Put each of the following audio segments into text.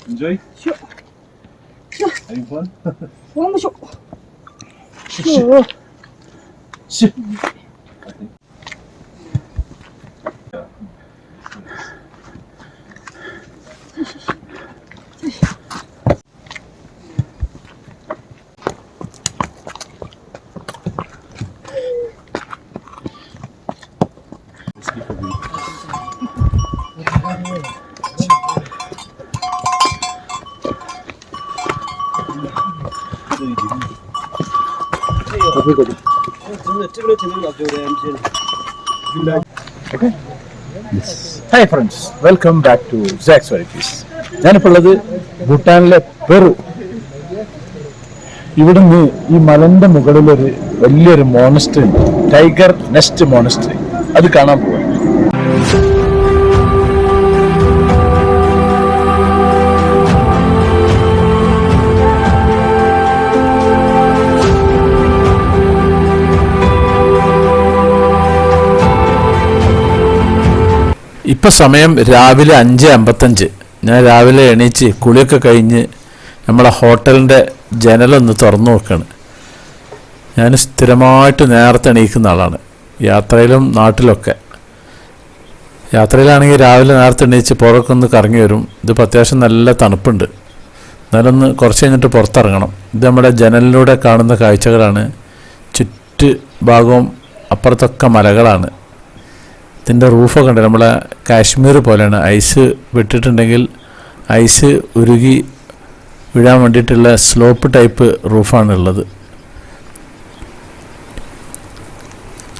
Enjoy? Sure. Having fun? One more. Sure. Sure. Okay. Hi friends, welcome back to Zach's Varieties. ഞാനിപ്പോൾ ഉള്ളത് ഭൂട്ടാനിലെ Peru. ഇവിടുന്ന് ഈ മലന്റെ മുകളിലൊരു വലിയൊരു മോണസ്ട്രി ഉണ്ട്, ടൈഗർ നെസ്റ്റ് മോണസ്ട്രി. അത് കാണാൻ പോവാ. ഇപ്പം സമയം രാവിലെ 5:55. ഞാൻ രാവിലെ എണീച്ച് കുളിയൊക്കെ കഴിഞ്ഞ് നമ്മളെ ഹോട്ടലിൻ്റെ ജനലൊന്ന് തുറന്നു നോക്കുകയാണ്. ഞാൻ സ്ഥിരമായിട്ട് നേരത്തെ എണീക്കുന്ന ആളാണ്, യാത്രയിലും നാട്ടിലൊക്കെ. യാത്രയിലാണെങ്കിൽ രാവിലെ നേരത്തെ എണീച്ച് പുറമൊക്കെ ഒന്ന് കറങ്ങി വരും. ഇതിപ്പോൾ അത്യാവശ്യം നല്ല തണുപ്പുണ്ട്, എന്നാലൊന്ന് കുറച്ച് കഴിഞ്ഞിട്ട് പുറത്തിറങ്ങണം. ഇത് നമ്മുടെ ജനലിലൂടെ കാണുന്ന കാഴ്ചകളാണ്. ചുറ്റ് ഭാഗവും അപ്പുറത്തൊക്കെ മലകളാണ്. ഇതിൻ്റെ റൂഫൊക്കെ ഉണ്ട്, നമ്മളെ കാശ്മീർ പോലെയാണ്. ഐസ് വിട്ടിട്ടുണ്ടെങ്കിൽ ഐസ് ഉരുകി വീഴാൻ വേണ്ടിയിട്ടുള്ള സ്ലോപ്പ് ടൈപ്പ് റൂഫാണ് ഉള്ളത്.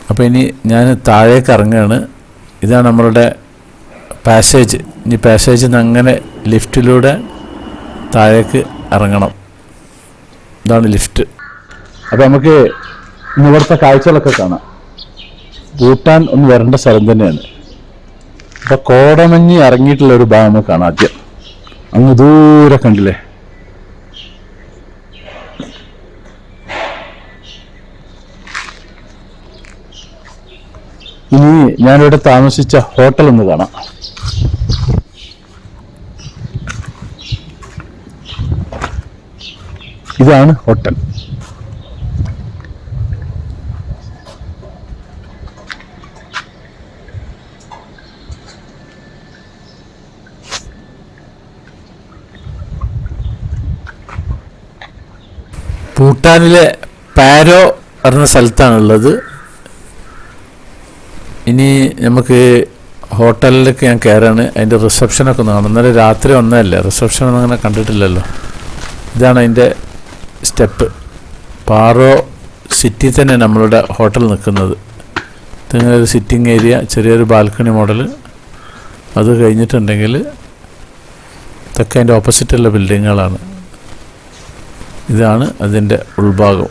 അപ്പോൾ ഇനി ഞാൻ താഴേക്ക് ഇറങ്ങുകയാണ്. ഇതാണ് നമ്മളുടെ പാസേജ്. ഇനി പാസേജിൽ നിന്ന് അങ്ങനെ ലിഫ്റ്റിലൂടെ താഴേക്ക് ഇറങ്ങണം. ഇതാണ് ലിഫ്റ്റ്. അപ്പോൾ നമുക്ക് ഇവിടുത്തെ കാഴ്ചകളൊക്കെ കാണാം. ഭൂട്ടാൻ ഒന്ന് വരേണ്ട സ്ഥലം തന്നെയാണ്. അപ്പോൾ കോടമഞ്ഞ് ഇറങ്ങിയിട്ടുള്ള ഒരു ഭാഗം നമുക്ക് കാണാം. ആദ്യം അങ്ങ് ദൂരെ കണ്ടില്ലേ, ഇനി ഞാനിവിടെ താമസിച്ച ഹോട്ടൽ ഒന്ന് കാണാം. ഇതാണ് ഹോട്ടൽ. ഭൂട്ടാനിലെ പാരോ എന്ന സ്ഥലത്താണുള്ളത്. ഇനി നമുക്ക് ഹോട്ടലിലേക്ക് ഞാൻ കയറാണ്. അതിൻ്റെ റിസപ്ഷനൊക്കെ ഒന്ന് കാണും. എന്നാലും രാത്രി ഒന്നല്ലേ, റിസപ്ഷനൊന്നും അങ്ങനെ കണ്ടിട്ടില്ലല്ലോ. ഇതാണ് അതിൻ്റെ സ്റ്റെപ്പ്. പാറോ സിറ്റി തന്നെ നമ്മളുടെ ഹോട്ടൽ നിൽക്കുന്നത്. ഇതിങ്ങനെ ഒരു സിറ്റിംഗ് ഏരിയ, ചെറിയൊരു ബാൽക്കണി മോഡൽ. അത് കഴിഞ്ഞിട്ടുണ്ടെങ്കിൽ ഇതൊക്കെ അതിൻ്റെ ഓപ്പോസിറ്റുള്ള ബിൽഡിങ്ങുകളാണ്. ഇതാണ് അതിൻ്റെ ഉൾഭാഗം.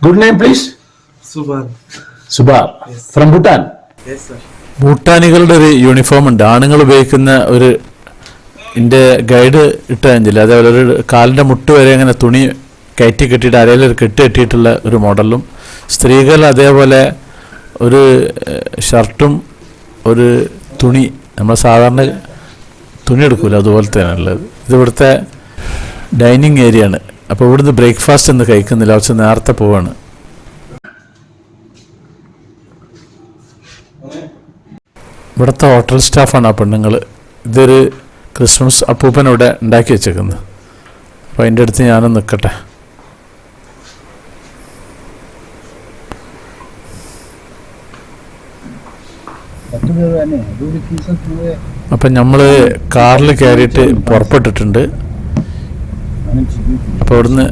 Good name please. Subar from Bhutan. ഭൂട്ടാനികളുടെ ഒരു യൂണിഫോം ഉണ്ട്, ആണുങ്ങൾ ഉപയോഗിക്കുന്ന ഒരു. എൻ്റെ ഗൈഡ് ഇട്ട് കഴിഞ്ഞില്ല, അതേപോലെ ഒരു കാലിൻ്റെ മുട്ട് വരെ അങ്ങനെ തുണി കയറ്റി കെട്ടിയിട്ട് അരയിലൊരു കെട്ട് കെട്ടിയിട്ടുള്ള ഒരു മോഡലും. സ്ത്രീകൾ അതേപോലെ ഒരു ഷർട്ടും ഒരു തുണി, നമ്മൾ സാധാരണ തുണി എടുക്കില്ല അതുപോലത്തെ ഉള്ളത്. ഇതിവിടുത്തെ ഡൈനിങ് ഏരിയ ആണ്. അപ്പോൾ ഇവിടുന്ന് ബ്രേക്ക്ഫാസ്റ്റ് ഒന്നും കഴിക്കുന്നില്ല, കുറച്ച് നേരത്തെ പോവാണ്. ഇവിടുത്തെ ഹോട്ടൽ സ്റ്റാഫാണ് ആ പെണ്ണുങ്ങൾ. ഇതൊരു ക്രിസ്മസ് അപ്പൂപ്പൻ ഇവിടെ ഉണ്ടാക്കി വെച്ചേക്കുന്നത്. അപ്പോൾ അതിൻ്റെ അടുത്ത് ഞാനും നിൽക്കട്ടെ. അപ്പം നമ്മൾ കാറിൽ കയറിയിട്ട് പുറപ്പെട്ടിട്ടുണ്ട്. അപ്പോൾ ഇവിടുന്ന്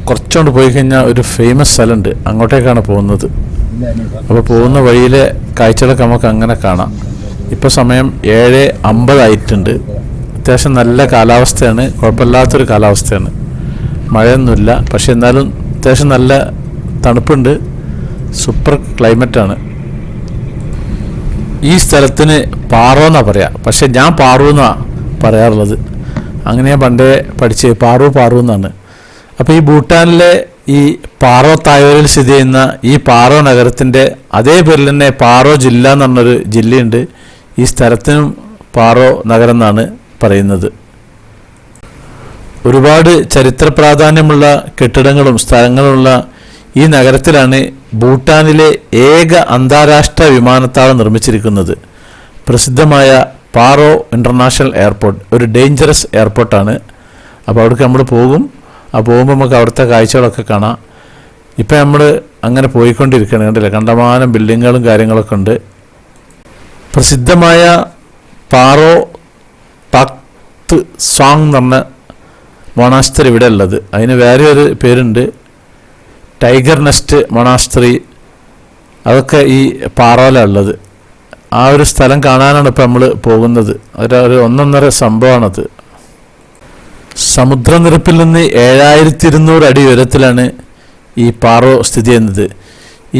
കുറച്ചുകൊണ്ട് പോയി കഴിഞ്ഞാൽ ഒരു ഫേമസ് സ്ഥലമുണ്ട്, അങ്ങോട്ടേക്കാണ് പോകുന്നത്. അപ്പോൾ പോകുന്ന വഴിയിലെ കാഴ്ചകളൊക്കെ നമുക്ക് അങ്ങനെ കാണാം. ഇപ്പോൾ സമയം 7:50 ആയിട്ടുണ്ട്. അത്യാവശ്യം നല്ല കാലാവസ്ഥയാണ്, കുഴപ്പമില്ലാത്തൊരു കാലാവസ്ഥയാണ്. മഴയൊന്നുമില്ല, പക്ഷെ എന്നാലും അത്യാവശ്യം നല്ല തണുപ്പുണ്ട്. സൂപ്പർ ക്ലൈമറ്റാണ്. ഈ സ്ഥലത്തിന് പാറോ എന്നാണ് പറയാം, പക്ഷെ ഞാൻ പാറു എന്നാണ് പറയാറുള്ളത്. അങ്ങനെ ഞാൻ പണ്ടേ പഠിച്ച് പാറു എന്നാണ്. അപ്പോൾ ഈ ഭൂട്ടാനിലെ ഈ പാറോ തായ്വരയിൽ സ്ഥിതി ചെയ്യുന്ന ഈ പാറോ നഗരത്തിൻ്റെ അതേ പേരിൽ തന്നെ പാറോ ജില്ല എന്ന് പറഞ്ഞൊരു ജില്ലയുണ്ട്. ഈ സ്ഥലത്തിനും പാറോ നഗരം എന്നാണ് പറയുന്നത്. ഒരുപാട് ചരിത്ര പ്രാധാന്യമുള്ള കെട്ടിടങ്ങളും സ്ഥലങ്ങളുമുള്ള ഈ നഗരത്തിലാണ് ഭൂട്ടാനിലെ ഏക അന്താരാഷ്ട്ര വിമാനത്താവളം നിർമ്മിച്ചിരിക്കുന്നത്. പ്രസിദ്ധമായ പാറോ ഇൻ്റർനാഷണൽ എയർപോർട്ട് ഒരു ഡേഞ്ചറസ് എയർപോർട്ടാണ്. അപ്പോൾ അവിടേക്ക് നമ്മൾ പോകും. ആ പോകുമ്പോൾ നമുക്ക് അവിടുത്തെ കാഴ്ചകളൊക്കെ കാണാം. ഇപ്പം നമ്മൾ അങ്ങനെ പോയിക്കൊണ്ടിരിക്കുകയാണ്. കണ്ടില്ലേ, കണ്ടമാനം ബിൽഡിങ്ങുകളും കാര്യങ്ങളൊക്കെ ഉണ്ട്. പ്രസിദ്ധമായ പാറോ തക്ത് സാങ് എന്ന് പറഞ്ഞ മൊണാസ്തറി ഇവിടെ ഉള്ളത്. അതിന് വേറെ ഒരു പേരുണ്ട്, ടൈഗർ നെസ്റ്റ് മൊണാസ്തറി. അതൊക്കെ ഈ പാറോയിലാണ് ഉള്ളത്. ആ ഒരു സ്ഥലം കാണാനാണ് ഇപ്പം നമ്മൾ പോകുന്നത്. ഒരു ഒന്നൊന്നര സംഭവമാണത്. സമുദ്രനിരപ്പിൽ നിന്ന് 7200 അടി ഉയരത്തിലാണ് ഈ പാറോ സ്ഥിതി ചെയ്യുന്നത്.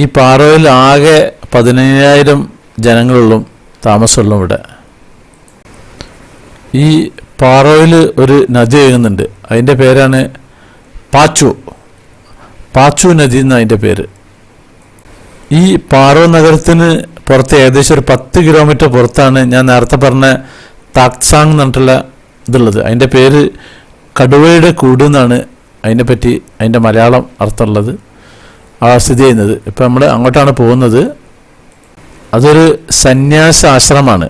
ഈ പാറോയിൽ ആകെ 15000 ജനങ്ങളുള്ളും താമസമുള്ളൂ ഇവിടെ. ഈ പാറോയിൽ ഒരു നദി ഒഴുകുന്നുണ്ട്. അതിൻ്റെ പേരാണ് പാച്ചു നദി എന്ന് അതിൻ്റെ പേര്. ഈ പാറോ നഗരത്തിന് പുറത്ത് ഏകദേശം ഒരു 10 കിലോമീറ്റർ പുറത്താണ് ഞാൻ നേരത്തെ പറഞ്ഞ താക്സാങ് എന്ന് പറഞ്ഞിട്ടുള്ള ഇതുള്ളത്. അതിൻ്റെ പേര് കടുവയുടെ കൂട് എന്നാണ് അതിൻ്റെ മലയാളം അർത്ഥമുള്ളത്. സ്ഥിതി ചെയ്യുന്നത് ഇപ്പം നമ്മൾ അങ്ങോട്ടാണ് പോകുന്നത്. അതൊരു സന്യാസ ആശ്രമമാണ്.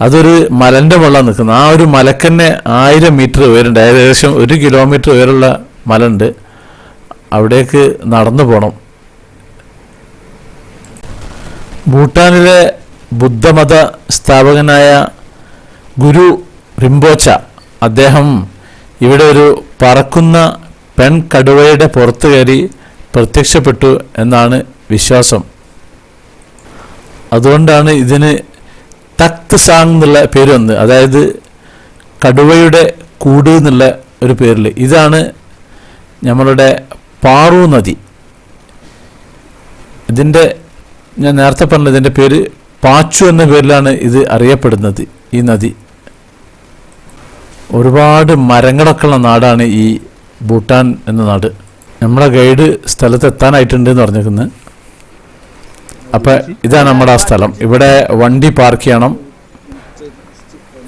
അതൊരു മലൻ്റെ മുകളിലാണ് നിൽക്കുന്നത്. ആ ഒരു മലക്ക് തന്നെ 1000 മീറ്റർ ഉയരമുണ്ട്. ഏകദേശം 1 കിലോമീറ്റർ ഉയരമുള്ള മല ഉണ്ട്. അവിടേക്ക് നടന്നു പോകണം. ഭൂട്ടാനിലെ ബുദ്ധമത സ്ഥാപകനായ ഗുരു റിംപോച്ച അദ്ദേഹം ഇവിടെ ഒരു പറക്കുന്ന പെൺകടുവയുടെ പുറത്ത് കയറി പ്രത്യക്ഷപ്പെട്ടു എന്നാണ് വിശ്വാസം. അതുകൊണ്ടാണ് ഇതിന് തക്ത് സാങ് എന്നുള്ള പേര് വന്നത്. അതായത് കടുവയുടെ കൂട് എന്നുള്ള ഒരു പേരിൽ. ഇതാണ് നമ്മളുടെ പാറു നദി. ഞാൻ നേരത്തെ പറഞ്ഞത് ഇതിൻ്റെ പേര് പാച്ചു എന്ന പേരിലാണ് ഇത് അറിയപ്പെടുന്നത്. ഈ നദി ഒരുപാട് മരങ്ങളൊക്കെ ഉള്ള നാടാണ് ഈ ഭൂട്ടാൻ എന്ന നാട്. നമ്മളെ ഗൈഡ് സ്ഥലത്ത് എത്താനായിട്ടുണ്ട് എന്ന് പറഞ്ഞിരിക്കുന്നത്. അപ്പം ഇതാണ് നമ്മുടെ ആ സ്ഥലം. ഇവിടെ വണ്ടി പാർക്ക് ചെയ്യണം.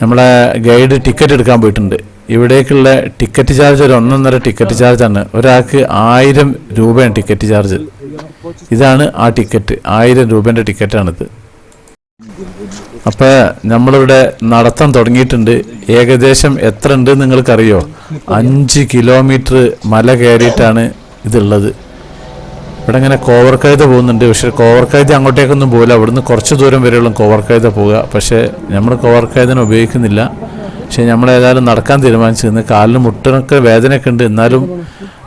നമ്മളെ ഗൈഡ് ടിക്കറ്റ് എടുക്കാൻ പോയിട്ടുണ്ട്. ഇവിടേക്കുള്ള ടിക്കറ്റ് ചാർജ് ഒരു 1.5 ടിക്കറ്റ് ചാർജാണ്. ഒരാൾക്ക് 1000 രൂപയാണ് ടിക്കറ്റ് ചാർജ്. ഇതാണ് ആ ടിക്കറ്റ്, 1000 രൂപേൻ്റെ ടിക്കറ്റാണിത്. അപ്പോൾ നമ്മളിവിടെ നടത്തം തുടങ്ങിയിട്ടുണ്ട്. ഏകദേശം എത്ര ഉണ്ട് നിങ്ങൾക്കറിയോ? 5 കിലോമീറ്റർ മല കയറിയിട്ടാണ് ഇതുള്ളത്. ഇവിടെ ഇങ്ങനെ കോവർക്കൈത പോകുന്നുണ്ട്. പക്ഷേ കോവർക്കൈത അങ്ങോട്ടേക്കൊന്നും പോകില്ല. അവിടുന്ന് കുറച്ച് ദൂരം വരെയുള്ള കോവർക്കൈത പോവുക. പക്ഷേ നമ്മൾ കോവർക്കൈതനെ ഉപയോഗിക്കുന്നില്ല. പക്ഷേ നമ്മളേതായാലും നടക്കാൻ തീരുമാനിച്ചിരുന്നു. കാലിന് മുട്ടിനൊക്കെ വേദനയൊക്കെ ഉണ്ട്. എന്നാലും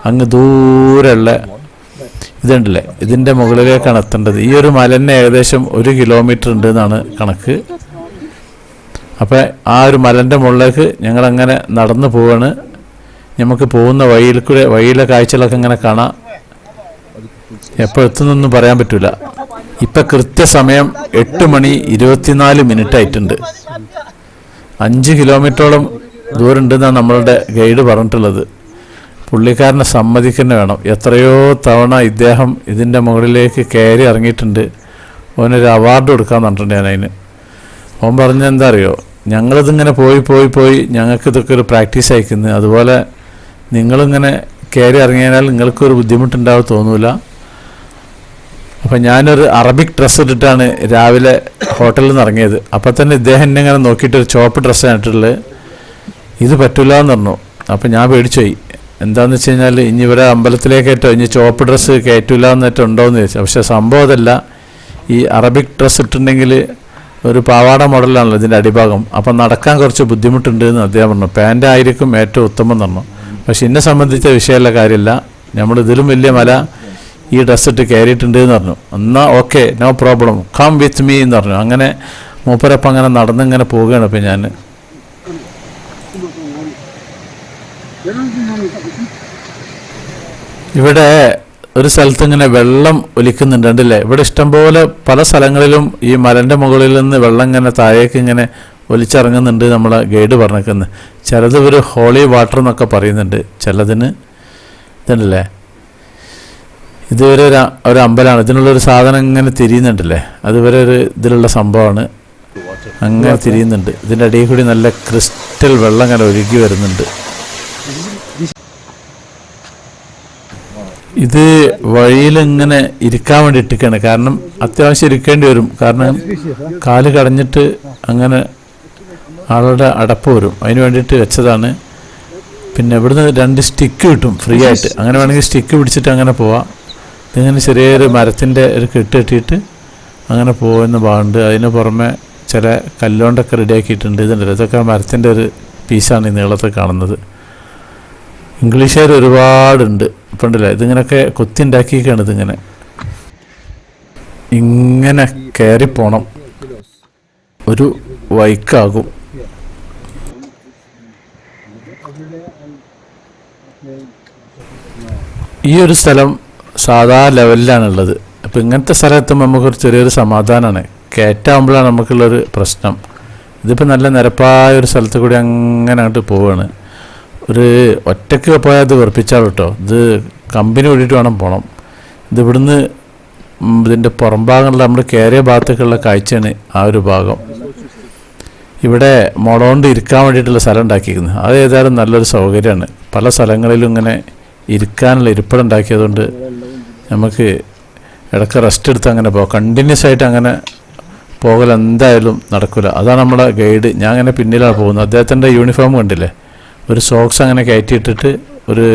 അങ്ങ് ദൂരെയുള്ള ഇതുണ്ടല്ലേ, ഇതിൻ്റെ മുകളിലേക്കാണ് എത്തേണ്ടത്. ഈ ഒരു മലന്നെ ഏകദേശം 1 കിലോമീറ്റർ ഉണ്ട് എന്നാണ് കണക്ക്. അപ്പോൾ ആ ഒരു മലൻ്റെ മുകളിലേക്ക് ഞങ്ങളങ്ങനെ നടന്നു പോവാണ്. നമുക്ക് പോകുന്ന വഴിയിലെ കാഴ്ചകളൊക്കെ ഇങ്ങനെ കാണാം. എപ്പോൾ എത്തുന്നൊന്നും പറയാൻ പറ്റില്ല. ഇപ്പം കൃത്യസമയം 8:24 ആയിട്ടുണ്ട്. 5 കിലോമീറ്ററോളം ദൂരം ഉണ്ടെന്നാണ് നമ്മളുടെ ഗൈഡ് പറഞ്ഞിട്ടുള്ളത്. പുള്ളിക്കാരനെ സമ്മതിക്കുന്ന വേണം. എത്രയോ തവണ ഇദ്ദേഹം ഇതിൻ്റെ മുകളിലേക്ക് കയറി ഇറങ്ങിയിട്ടുണ്ട്. അവനൊരു അവാർഡ് കൊടുക്കാമെന്ന് പറഞ്ഞിട്ടുണ്ട് ഞാൻ അതിന്. അവൻ പറഞ്ഞ എന്താ അറിയോ, ഞങ്ങളിതിങ്ങനെ പോയി ഞങ്ങൾക്ക് ഇതൊക്കെ ഒരു പ്രാക്ടീസ് അയക്കുന്നത്. അതുപോലെ നിങ്ങളിങ്ങനെ കയറി ഇറങ്ങിയാൽ നിങ്ങൾക്കൊരു ബുദ്ധിമുട്ടുണ്ടാവും തോന്നൂല. അപ്പം ഞാനൊരു അറബിക് ഡ്രസ്സ് ഇട്ടിട്ടാണ് രാവിലെ ഹോട്ടലിൽ നിന്ന് ഇറങ്ങിയത്. അപ്പം തന്നെ ഇദ്ദേഹം എന്നെ ഇങ്ങനെ നോക്കിയിട്ടൊരു ചുവപ്പ് ഡ്രസ്സാണ് ഇട്ടിട്ടുള്ളത്. ഇത് പറ്റില്ല എന്ന് പറഞ്ഞു. അപ്പം ഞാൻ പേടിച്ചുപോയി. എന്താണെന്ന് വെച്ച് കഴിഞ്ഞാൽ ഇനി ഇവരെ അമ്പലത്തിലേക്കേറ്റോ ഇനി ചുവപ്പ് ഡ്രസ്സ് കയറ്റില്ല എന്നിട്ട് ഉണ്ടോയെന്ന് ചോദിച്ചു. പക്ഷേ സംഭവം അതല്ല. ഈ അറബിക് ഡ്രസ്സ് ഇട്ടിട്ടുണ്ടെങ്കിൽ ഒരു പാവാട മോഡലാണല്ലോ ഇതിൻ്റെ അടിഭാഗം. അപ്പം നടക്കാൻ കുറച്ച് ബുദ്ധിമുട്ടുണ്ട് എന്ന് അദ്ദേഹം പറഞ്ഞു. പാൻ്റ് ആയിരിക്കും ഏറ്റവും ഉത്തമം എന്ന് പറഞ്ഞു. പക്ഷെ എന്നെ സംബന്ധിച്ച വിഷയമുള്ള കാര്യമില്ല. നമ്മൾ ഇതിലും വലിയ മല ഈ ഡ്രസ്സ് ഇട്ട് കയറിയിട്ടുണ്ട് എന്ന് പറഞ്ഞു. എന്നാൽ okay, no problem, come with me എന്ന് പറഞ്ഞു. അങ്ങനെ മൂപ്പരപ്പം അങ്ങനെ നടന്നിങ്ങനെ പോവുകയാണ്. ഇപ്പം ഞാൻ ഇവിടെ ഒരു സ്ഥലത്ത് ഇങ്ങനെ വെള്ളം ഒലിക്കുന്നുണ്ട്, കണ്ടില്ലേ? ഇവിടെ ഇഷ്ടംപോലെ പല സ്ഥലങ്ങളിലും ഈ മലൻ്റെ മുകളിൽ നിന്ന് വെള്ളം ഇങ്ങനെ താഴേക്ക് ഇങ്ങനെ ഒലിച്ചിറങ്ങുന്നുണ്ട് നമ്മളെ ഗൈഡ് പറഞ്ഞേക്കുന്നത്. ചിലത് ഒരു ഹോളി വാട്ടർ എന്നൊക്കെ പറയുന്നുണ്ട്. ചിലതിന് ഇതുണ്ടല്ലേ ഇതുവരെ ഒരു അമ്പലമാണ്. ഇതിനുള്ളൊരു സാധനം ഇങ്ങനെ തിരിയുന്നുണ്ടല്ലേ, അതുവരെ ഒരു ഇതിലുള്ള സംഭവമാണ്. അങ്ങനെ തിരിയുന്നുണ്ട്. ഇതിൻ്റെ അടിയിൽ കൂടി നല്ല ക്രിസ്റ്റൽ വെള്ളം അങ്ങനെ ഒഴുകി വരുന്നുണ്ട്. ഇത് വഴിയിൽ ഇങ്ങനെ ഇരിക്കാൻ വേണ്ടി ഇട്ടിക്കാണ്. കാരണം അത്യാവശ്യം ഇരിക്കേണ്ടി വരും. കാരണം കാല് കടഞ്ഞിട്ട് അങ്ങനെ ആളുടെ അടപ്പ് വരും. അതിന് വേണ്ടിയിട്ട് വെച്ചതാണ്. പിന്നെ ഇവിടുന്ന് 2 സ്റ്റിക്ക് കിട്ടും ഫ്രീ ആയിട്ട്. അങ്ങനെ വേണമെങ്കിൽ സ്റ്റിക്ക് പിടിച്ചിട്ട് അങ്ങനെ പോവാം. ഇതിങ്ങനെ ചെറിയൊരു മരത്തിൻ്റെ ഒരു കെട്ട് കെട്ടിയിട്ട് അങ്ങനെ പോകുന്ന ഭാഗമുണ്ട്. അതിന് പുറമെ ചില കല്ലുകൊണ്ടൊക്കെ റെഡിയാക്കിയിട്ടുണ്ട്. ഇതുണ്ടല്ലോ, ഇതൊക്കെ മരത്തിൻ്റെ ഒരു പീസാണ് ഈ നീളത്തിൽ കാണുന്നത്. ഇംഗ്ലീഷുകാർ ഒരുപാടുണ്ട്. ഇപ്പം ഉണ്ടല്ലോ, ഇതിങ്ങനെയൊക്കെ കൊത്തി ഉണ്ടാക്കിയൊക്കെയാണ്. ഇതിങ്ങനെ ഇങ്ങനെ കയറിപ്പോണം. ഒരു വൈക്കാകും. ഈ ഒരു സ്ഥലം സാധാ ലെവലിലാണുള്ളത്. അപ്പോൾ ഇങ്ങനത്തെ സ്ഥലം എത്തുമ്പോൾ നമുക്കൊരു ചെറിയൊരു സമാധാനമാണ്. കയറ്റാകുമ്പോഴാണ് നമുക്കുള്ളൊരു പ്രശ്നം. ഇതിപ്പോൾ നല്ല നിരപ്പായ ഒരു സ്ഥലത്ത് കൂടി അങ്ങനെ അങ്ങോട്ട് പോവുകയാണ്. ഒരു ഒറ്റയ്ക്ക് പോയാൽ അത് വെറുപ്പിച്ചാൽ കേട്ടോ. ഇത് കമ്പനി കൂടിയിട്ട് വേണം പോകണം. ഇതിവിടുന്ന് ഇതിൻ്റെ പുറം ഭാഗങ്ങളിൽ നമ്മൾ കയറിയ ഭാഗത്തേക്കുള്ള കാഴ്ചയാണ് ആ ഒരു ഭാഗം. ഇവിടെ മുളകൊണ്ട് ഇരിക്കാൻ വേണ്ടിയിട്ടുള്ള സ്ഥലം ഉണ്ടാക്കിയിരിക്കുന്നത്. അത് ഏതായാലും നല്ലൊരു സൗകര്യമാണ്. പല സ്ഥലങ്ങളിലും ഇങ്ങനെ ഇരിക്കാനുള്ള ഇരിപ്പിടം ഉണ്ടാക്കിയതുകൊണ്ട് നമുക്ക് ഇടയ്ക്ക് റെസ്റ്റ് എടുത്ത് അങ്ങനെ പോകാം. കണ്ടിന്യൂസ് ആയിട്ട് അങ്ങനെ പോകൽ എന്തായാലും നടക്കില്ല. അതാണ് നമ്മുടെ ഗൈഡ്. ഞാൻ അങ്ങനെ പിന്നിലാണ് പോകുന്നത്. അദ്ദേഹത്തിൻ്റെ യൂണിഫോം കണ്ടില്ലേ, ഒരു സോക്സ് അങ്ങനെ കയറ്റിയിട്ടിട്ട് ഒരു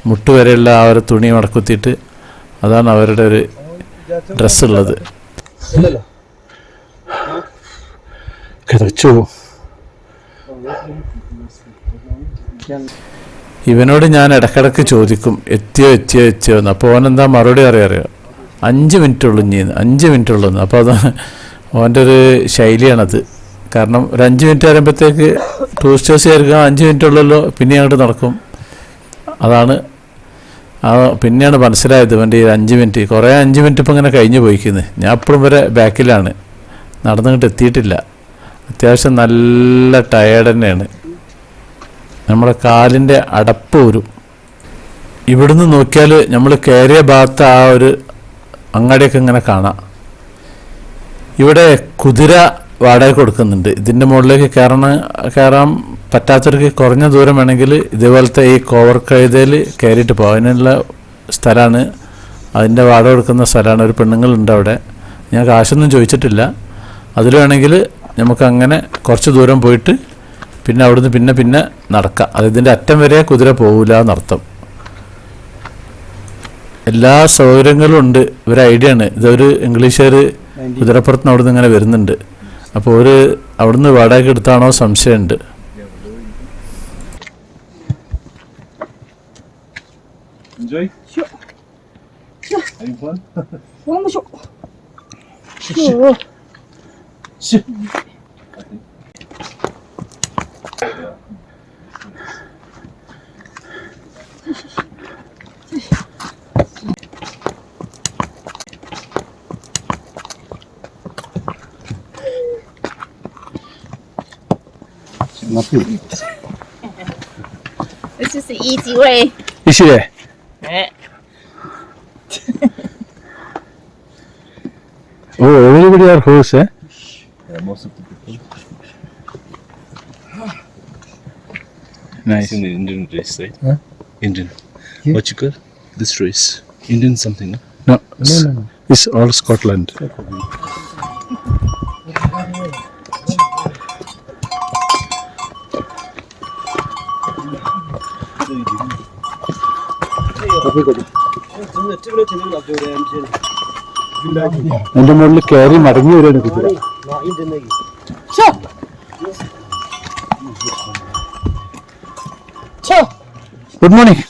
മുട്ട് വരെയുള്ള ആ ഒരു തുണി മടക്കുത്തിയിട്ട് അതാണ് അവരുടെ ഒരു ഡ്രസ്സുള്ളത്. ഇവനോട് ഞാൻ ഇടക്കിടക്ക് ചോദിക്കും എത്തിയോ എന്ന്. അപ്പോൾ ഓനെന്താ മറുപടി അറിയാം, 5 മിനിറ്റ് ഉള്ളൂ ഇനി, 5 മിനിറ്റ് ഉള്ളൂ. അപ്പോൾ അത് ഓൻ്റെ ഒരു ശൈലിയാണത്. കാരണം ഒരു 5 മിനിറ്റ് പറയുമ്പോഴത്തേക്ക് ടൂറിസ്റ്റേഴ്സ് ചേർക്കുക 5 മിനിറ്റ് ഉള്ളല്ലോ, പിന്നെ അങ്ങോട്ട് നടക്കും. അതാണ് പിന്നെയാണ് മനസ്സിലായത് ഇവൻ്റെ ഈ 5 മിനിറ്റ്. കുറേ 5 മിനിറ്റ് ഇപ്പം ഇങ്ങനെ കഴിഞ്ഞ് പോയിക്കുന്നത്. ഞാൻ എപ്പോഴും വരെ ബാക്കിലാണ്, നടന്നിട്ട് എത്തിയിട്ടില്ല. അത്യാവശ്യം നല്ല ടയേർഡ് തന്നെയാണ്. നമ്മുടെ കാലിൻ്റെ അടപ്പ് വരും. ഇവിടുന്ന് നോക്കിയാൽ നമ്മൾ കയറിയ ഭാഗത്ത് ആ ഒരു അങ്ങാടിയൊക്കെ ഇങ്ങനെ കാണാം. ഇവിടെ കുതിര വാടക കൊടുക്കുന്നുണ്ട്. ഇതിൻ്റെ മുകളിലേക്ക് കയറാൻ പറ്റാത്തവർക്ക് കുറഞ്ഞ ദൂരം വേണമെങ്കിൽ ഇതുപോലത്തെ ഈ കോവർ കഴുതയിൽ കയറിയിട്ട് പോകും. അതിനുള്ള സ്ഥലമാണ്, അതിൻ്റെ വാടക കൊടുക്കുന്ന സ്ഥലമാണ്. ഒരു പെണ്ണുങ്ങളുണ്ട് അവിടെ. ഞാൻ കാശൊന്നും ചോദിച്ചിട്ടില്ല. അതിൽ വേണമെങ്കിൽ നമുക്കങ്ങനെ കുറച്ച് ദൂരം പോയിട്ട് പിന്നെ അവിടുന്ന് പിന്നെ നടക്കാം. അത് ഇതിൻ്റെ അറ്റം വരെ കുതിര പോകില്ല എന്നർത്ഥം. എല്ലാ സൗകര്യങ്ങളും ഉണ്ട്. ഒരു ഐഡിയ ആണ്. ഇതൊരു ഇംഗ്ലീഷുകാർ കുതിരപ്പുറത്തുനിന്ന് അവിടുന്ന് ഇങ്ങനെ വരുന്നുണ്ട്. അപ്പോൾ ഒരു അവിടുന്ന് വാടക എടുത്താണോ സംശയമുണ്ട്. Enjoy? Having fun? This is the easy way. Easy way. Oh, everybody are horse, eh? Yeah, most of the people. Nice. It's in the Indian race, right? Huh? Indian. What you call this race? Indian something, no? No. It's all Scotland. എന്റെ മുകളിൽ കയറി മടങ്ങി വരികയാണ് കുതിര. Good morning.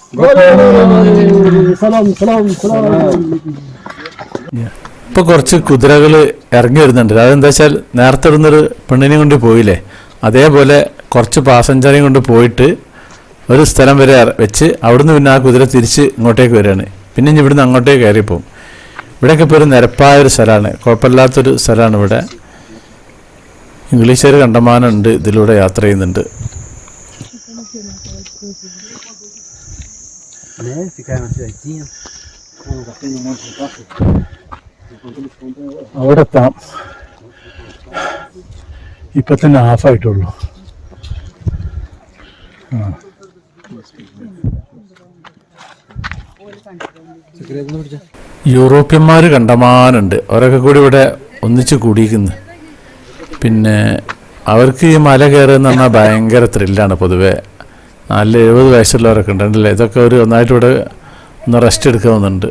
ഇപ്പൊ കുറച്ച് കുതിരകൾ ഇറങ്ങി വരുന്നുണ്ട്. അതെന്താ വെച്ചാൽ നേരത്തെ ഇടുന്നൊരു പെണ്ണിനെ കൊണ്ട് പോയില്ലേ, അതേപോലെ കുറച്ച് പാസഞ്ചറേയും കൊണ്ട് പോയിട്ട് ഒരു സ്ഥലം വരെ വെച്ച് അവിടുന്ന് പിന്നെ ആ കുതിര തിരിച്ച് ഇങ്ങോട്ടേക്ക് വരികയാണ്. പിന്നെ ഇവിടുന്ന് അങ്ങോട്ടേക്ക് കയറിപ്പോവും. ഇവിടെയൊക്കെ ഇപ്പോൾ ഒരു നിരപ്പായൊരു സ്ഥലമാണ്, കുഴപ്പമില്ലാത്തൊരു സ്ഥലമാണ്. ഇവിടെ ഇംഗ്ലീഷുകാർ കണ്ടമാനം ഉണ്ട്, ഇതിലൂടെ യാത്ര ചെയ്യുന്നുണ്ട്. അവിടെ എത്താം. ഇപ്പൊ തന്നെ ഹാഫായിട്ടുള്ളൂ. യൂറോപ്യന്മാർ കണ്ടമാനുണ്ട്. അവരൊക്കെ കൂടി ഇവിടെ ഒന്നിച്ച് കൂടിയിരിക്കുന്നു. പിന്നെ അവർക്ക് ഈ മല കയറുകയെന്ന് പറഞ്ഞാൽ ഭയങ്കര ത്രില്ലാണ്. പൊതുവെ 40-70 വയസ്സുള്ളവരൊക്കെ ഉണ്ടല്ലേ. ഇതൊക്കെ ഒരു ഒന്നായിട്ട് ഇവിടെ ഒന്ന് റെസ്റ്റ് എടുക്കാവുന്നുണ്ട്.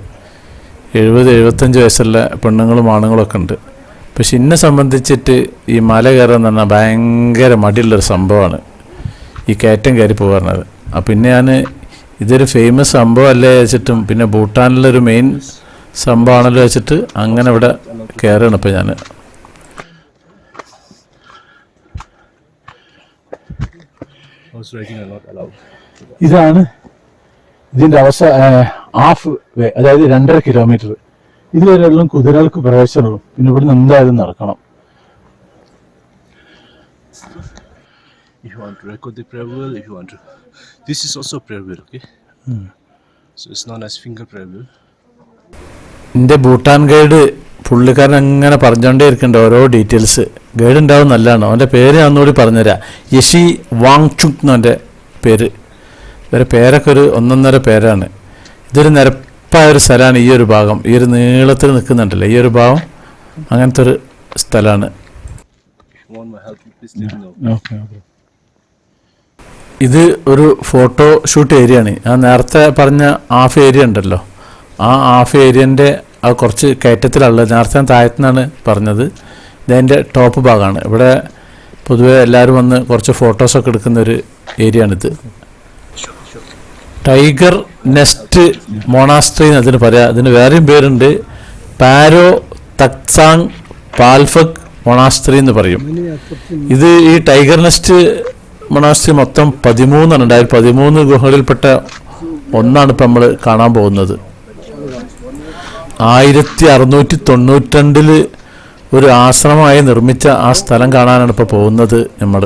70-75 വയസ്സുള്ള പെണ്ണുങ്ങളും ആണുങ്ങളൊക്കെ ഉണ്ട്. പക്ഷെ എന്നെ സംബന്ധിച്ചിട്ട് ഈ മല കയറുകയെന്ന് പറഞ്ഞാൽ ഭയങ്കര മടിയുള്ളൊരു സംഭവമാണ് ഈ കയറ്റം കയറി പോകുന്നത്. അപ്പം പിന്നെ ഞാൻ ഇതൊരു ഫേമസ് സംഭവം അല്ലേ വെച്ചിട്ടും പിന്നെ ഭൂട്ടാനിലൊരു മെയിൻ സംഭവമാണല്ലോ വെച്ചിട്ട് അങ്ങനെ ഇവിടെ കയറുകയാണ് ഇപ്പം ഞാൻ. ഇതാണ് ഇതിൻ്റെ ഹാഫ് വേ, അതായത് 2.5 കിലോമീറ്റർ. ഇതുവരെയുള്ള കുതിരകൾക്ക് പ്രവേശനമുള്ളൂ. പിന്നെ ഇവിടുന്ന് എന്തായാലും നടക്കണം. If you want to record the prayer wheel, if you want to, this is also prayer wheel, okay? So it's known as finger prayer wheel. എൻ്റെ ഭൂട്ടാൻ ഗൈഡ് പുള്ളിക്കാരൻ അങ്ങനെ പറഞ്ഞുകൊണ്ടേ ഇരിക്കുന്നുണ്ട് ഓരോ ഡീറ്റെയിൽസ്. ഗൈഡ് ഉണ്ടാവും നല്ലതാണ്. അവൻ്റെ പേര് ഞാൻ ഒന്നുകൂടി പറഞ്ഞുതരാം. യഷി വാങ്ചുങ് എന്നവൻ്റെ പേര്. ഇവരെ പേരൊക്കെ ഒരു 1.5 പേരാണ്. ഇതൊരു നിരപ്പായ ഒരു സ്ഥലമാണ്. ഈ ഒരു ഭാഗം ഈ ഒരു നീളത്തിൽ നിൽക്കുന്നുണ്ടല്ലോ, ഈ ഒരു ഭാഗം അങ്ങനത്തെ ഒരു സ്ഥലമാണ്. ഇത് ഒരു ഫോട്ടോ ഷൂട്ട് ഏരിയ ആണ്. ഞാൻ നേരത്തെ പറഞ്ഞ ഹാഫ് ഏരിയ ഉണ്ടല്ലോ, ആ ഹാഫ് ഏരിയൻ്റെ അത് കുറച്ച് കയറ്റത്തിലുള്ളത്. നേരത്തെ ഞാൻ താഴത്തുനിന്നാണ് പറഞ്ഞത്. ഇതതിൻ്റെ ടോപ്പ് ഭാഗമാണ്. ഇവിടെ പൊതുവെ എല്ലാവരും വന്ന് കുറച്ച് ഫോട്ടോസൊക്കെ എടുക്കുന്നൊരു ഏരിയ ആണിത്. ടൈഗർ നെസ്റ്റ് മൊണാസ്ട്രി എന്ന് അതിന് പറയാം. അതിന് വേറെയും പേരുണ്ട്. പാരോ തക്സാങ് പാൽഫക് മൊണാസ്ട്രി എന്ന് പറയും. ഇത് ഈ ടൈഗർ നെസ്റ്റ് മൊണാസ്ട്രി മൊത്തം 13 ഉണ്ടായിരുന്നു. 13 ഗുഹകളിൽപ്പെട്ട ഒന്നാണ് ഇപ്പം നമ്മൾ കാണാൻ പോകുന്നത്. 1692 ഒരു ആശ്രമമായി നിർമ്മിച്ച ആ സ്ഥലം കാണാനാണ് ഇപ്പോൾ പോകുന്നത് നമ്മൾ.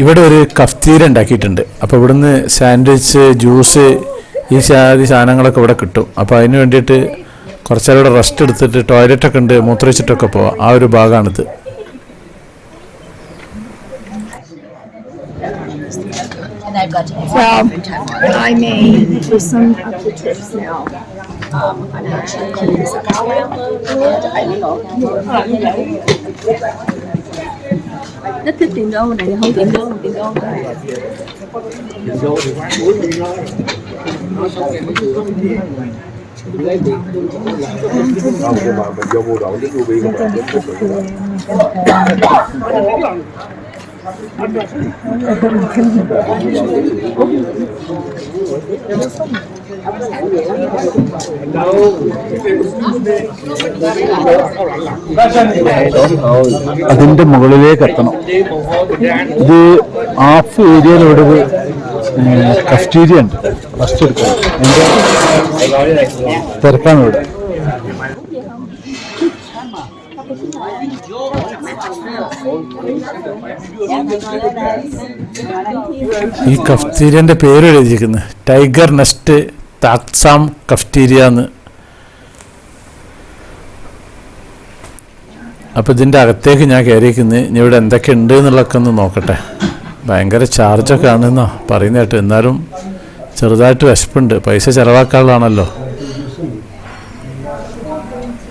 ഇവിടെ ഒരു കഫ്തീര ഉണ്ടാക്കിയിട്ടുണ്ട്. അപ്പോൾ ഇവിടുന്ന് സാൻഡ്വിച്ച്, ജ്യൂസ്, ഈ സാധനങ്ങളൊക്കെ ഇവിടെ കിട്ടും. അപ്പോൾ അതിന് വേണ്ടിയിട്ട് കുറച്ചേരം ഇവിടെ റെസ്റ്റ് എടുത്തിട്ട് ടോയ്ലറ്റൊക്കെ ഉണ്ട്, മൂത്രമൊഴിച്ചിട്ടൊക്കെ പോവാം. ആ ഒരു ഭാഗമാണിത്. So I may do some of the tips now. I'm actually cleaning something. I don't know. Nó thích tiền đô này, không tiền đô. അതിൻ്റെ മുകളിലേക്ക് എത്തണം. ഇത് ഹാഫ് ഏരിയയിലൂടെ ഒരു കഫ്റ്റീരിയ ഉണ്ട്. ഫസ്റ്റ് എടുക്കണം. അതിൻ്റെ തിരക്കാണ് ഇവിടെ. ഈ കഫ്തീരിയൻ്റെ പേര് എഴുതിയിരിക്കുന്നത് ടൈഗർ നെസ്റ്റ് താക്സാം കഫ്റ്റീരിയ എന്ന്. അപ്പോൾ ഇതിൻ്റെ അകത്തേക്ക് ഞാൻ കയറിയിരിക്കുന്നത്. ഇനി ഇവിടെ എന്തൊക്കെ ഉണ്ട് എന്നുള്ളതൊക്കെ ഒന്ന് നോക്കട്ടെ. ഭയങ്കര ചാർജൊക്കെ ആണെന്നാ പറയുന്ന കേട്ട്. എന്നാലും ചെറുതായിട്ട് വിശപ്പുണ്ട്, പൈസ ചിലവാക്കാനുള്ളതാണല്ലോ.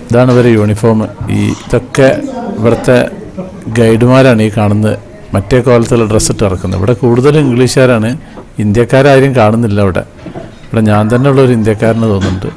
ഇതാണ് ഇവരെ യൂണിഫോം. ഇതൊക്കെ ഇവിടുത്തെ ഗൈഡുമാരാണ് ഈ കാണുന്നത്. മറ്റേ കോലത്തുള്ള ഡ്രസ്സ് ഇട്ട് ഇറക്കുന്നത്. ഇവിടെ കൂടുതലും ഇംഗ്ലീഷുകാരാണ്, ഇന്ത്യക്കാരും കാണുന്നില്ല ഇവിടെ. ഇവിടെ ഞാൻ തന്നെ ഉള്ളൊരു ഇന്ത്യക്കാരന് തോന്നുന്നുണ്ട്.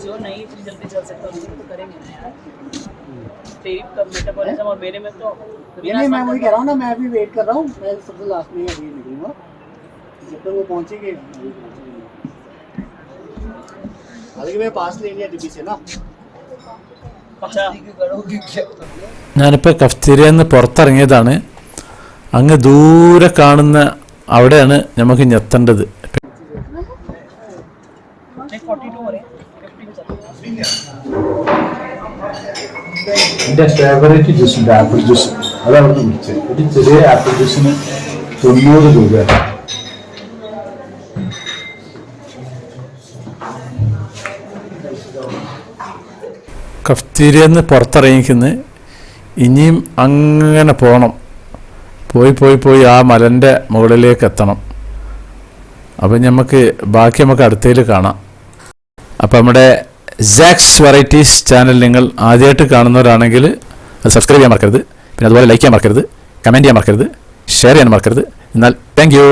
जो नहीं इतनी जल्दी चल सकता उसको तो करेंगे ना यार. तेरी मेटाबॉलिज्म और मेरे में तो नहीं, मैं वही कह रहा हूँ ना, मैं अभी वेट कर रहा हूँ. मैं सबसे लास्ट में अभी निकलूंगा जब तक वो पहुँचेंगे. हालांकि मैं पास ले लिया डिब्बी से ना. ഞാനിപ്പോൾ കഫ്റ്റീരിയയിൽ നിന്ന് പുറത്തിറങ്ങിയതാണ്. അങ്ങ് ദൂരെ കാണുന്ന അവിടെയാണ് നമുക്ക് ഇനി എത്തേണ്ടത്. എൻ്റെ ഫേവറേറ്റ് ജ്യൂസ് ഉണ്ട്, ആപ്പിൾ ജ്യൂസ്. അതവിടെ നിന്ന് കുടിച്ചത്. ഒരു ചെറിയ ആപ്പിൾ ജ്യൂസിന് 90 രൂപയാണ്. കഫ്റ്റീരിയയിൽ നിന്ന് പുറത്തിറങ്ങിക്കുന്നത്. ഇനിയും അങ്ങനെ പോകണം. പോയി ആ മലൻ്റെ മുകളിലേക്ക് എത്തണം. അപ്പം ബാക്കി അടുത്തതിൽ കാണാം. അപ്പം നമ്മുടെ സാക്സ് വെറൈറ്റീസ് ചാനൽ നിങ്ങൾ ആദ്യമായിട്ട് കാണുന്നവരാണെങ്കിൽ അത് സബ്സ്ക്രൈബ് ചെയ്യാൻ മറക്കരുത്. പിന്നെ അതുപോലെ ലൈക്ക് ചെയ്യാൻ മറക്കരുത്, കമൻറ്റ് ചെയ്യാൻ മറക്കരുത്, ഷെയർ ചെയ്യാൻ മറക്കരുത്. എന്നാൽ താങ്ക് യു.